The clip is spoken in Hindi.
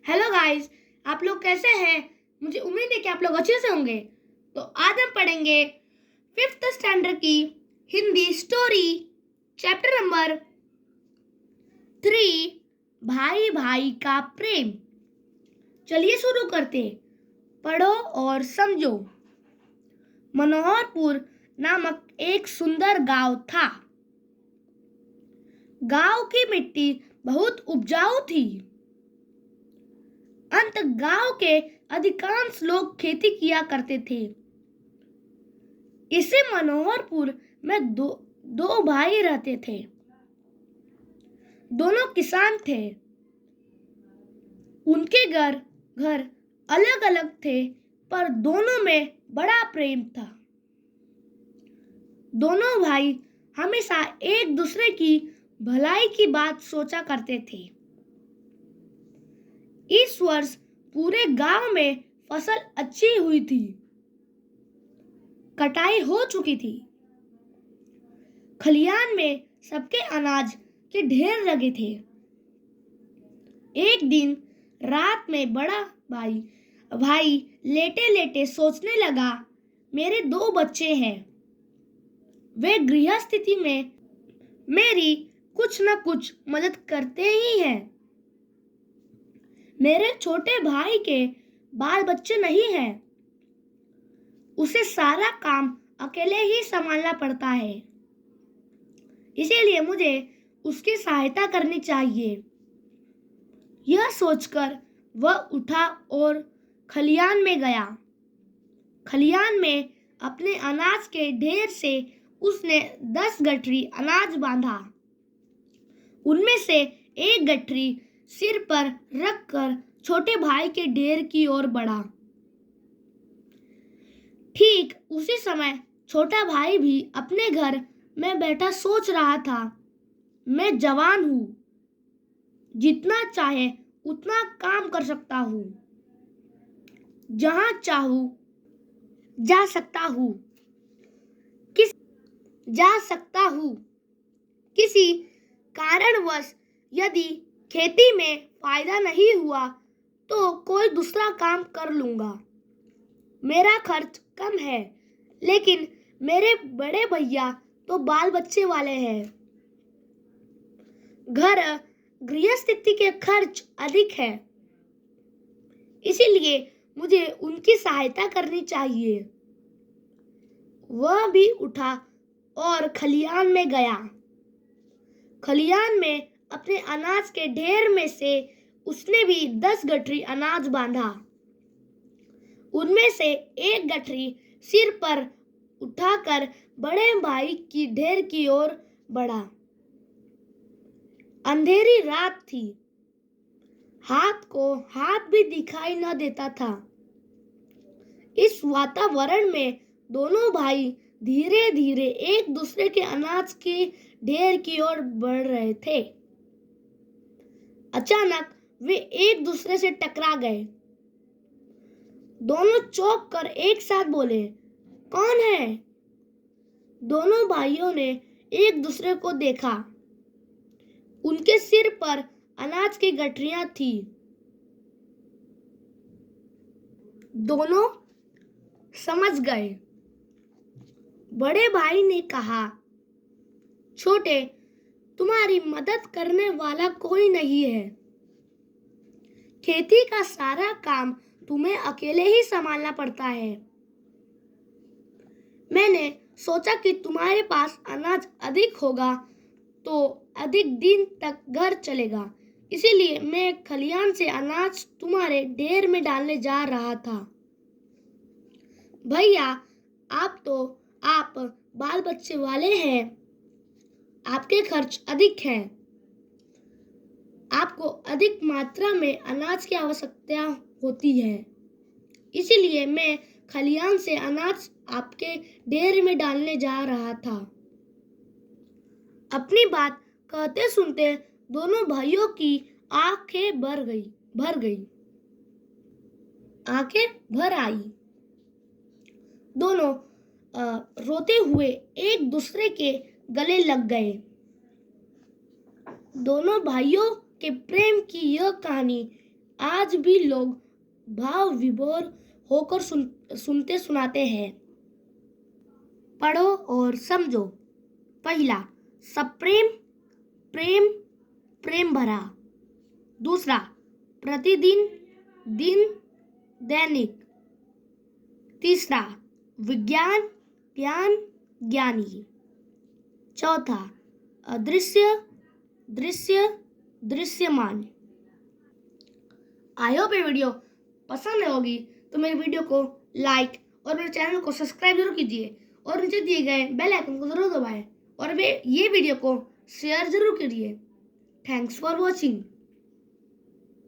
हेलो गाइस, आप लोग कैसे हैं? मुझे उम्मीद है कि आप लोग अच्छे से होंगे। तो आज हम पढ़ेंगे 5th स्टैंडर्ड की हिंदी स्टोरी चैप्टर नंबर 3 भाई भाई का प्रेम। चलिए शुरू करते हैं। पढ़ो और समझो। मनोहरपुर नामक एक सुंदर गांव था। गांव की मिट्टी बहुत उपजाऊ थी। अंत गांव के अधिकांश लोग खेती किया करते थे। इसे मनोहरपुर में दो भाई रहते थे। दोनों किसान थे। उनके घर अलग अलग थे, पर दोनों में बड़ा प्रेम था। दोनों भाई हमेशा एक दूसरे की भलाई की बात सोचा करते थे। इस वर्ष पूरे गांव में फसल अच्छी हुई थी। कटाई हो चुकी थी। खलियान में सबके अनाज के ढेर लगे थे। एक दिन रात में बड़ा भाई लेटे लेटे सोचने लगा, मेरे 2 बच्चे हैं। वे गृह स्थिति में मेरी कुछ न कुछ मदद करते ही हैं। मेरे छोटे भाई के बाल बच्चे नहीं हैं। उसे सारा काम अकेले ही संभालना पड़ता है। इसीलिए मुझे उसकी सहायता करनी चाहिए। यह सोचकर वह उठा और खलियान में गया। खलियान में अपने अनाज के ढेर से उसने 10 गठरी अनाज बांधा। उनमें से एक गठरी सिर पर रखकर छोटे भाई के ढेर की ओर बढ़ा। ठीक उसी समय छोटा भाई भी अपने घर में बैठा सोच रहा था, मैं जवान हूँ, जितना चाहे उतना काम कर सकता हूँ, जहाँ चाहूँ जा सकता हूँ, किसी कारणवश यदि खेती में फायदा नहीं हुआ तो कोई दूसरा काम कर लूँगा। मेरा खर्च कम है, लेकिन मेरे बड़े भैया तो बाल बच्चे वाले हैं। गृह स्थिति के खर्च अधिक है, इसीलिए मुझे उनकी सहायता करनी चाहिए। वह भी उठा और खलियान में गया। खलियान में अपने अनाज के ढेर में से उसने भी 10 गठरी अनाज बांधा। उनमें से एक गठरी सिर पर उठाकर बड़े भाई की ढेर की ओर बढ़ा। अंधेरी रात थी। हाथ भी दिखाई न देता था। इस वातावरण में दोनों भाई धीरे धीरे एक दूसरे के अनाज के ढेर की ओर बढ़ रहे थे। अचानक वे एक दूसरे से टकरा गए। दोनों चौंक कर एक साथ बोले, कौन है? दोनों भाइयों ने एक दूसरे को देखा। उनके सिर पर अनाज की गठरियां थी। दोनों समझ गए। बड़े भाई ने कहा, छोटे, तुम्हारी मदद करने वाला कोई नहीं है। खेती का सारा काम तुम्हें अकेले ही संभालना पड़ता है। मैंने सोचा कि तुम्हारे पास अनाज अधिक होगा तो अधिक दिन तक घर चलेगा, इसीलिए मैं खलियान से अनाज तुम्हारे ढेर में डालने जा रहा था। भैया, आप बाल बच्चे वाले हैं, आपके खर्च अधिक हैं। आपको अधिक मात्रा में अनाज की आवश्यकता होती है, इसीलिए मैं खलियान से अनाज आपके ढेर में डालने जा रहा था। अपनी बात कहते सुनते दोनों भाइयों की आंखें भर आई। दोनों रोते हुए एक दूसरे के गले लग गए। दोनों भाइयों के प्रेम की यह कहानी आज भी लोग भाव विभोर होकर सुनते सुनाते हैं। पढ़ो और समझो। पहला, सप्रेम प्रेम प्रेम भरा। दूसरा, प्रतिदिन दिन दैनिक। तीसरा, विज्ञान ज्ञान ज्ञानी। चौथा, अदृश्य दृश्य दृश्यमान। आई होप ये वीडियो पसंद होगी तो मेरे वीडियो को लाइक और मेरे चैनल को सब्सक्राइब जरूर कीजिए और नीचे दिए गए बेल आइकन को जरूर दबाएं और ये वीडियो को शेयर जरूर कीजिए। Thanks for watching.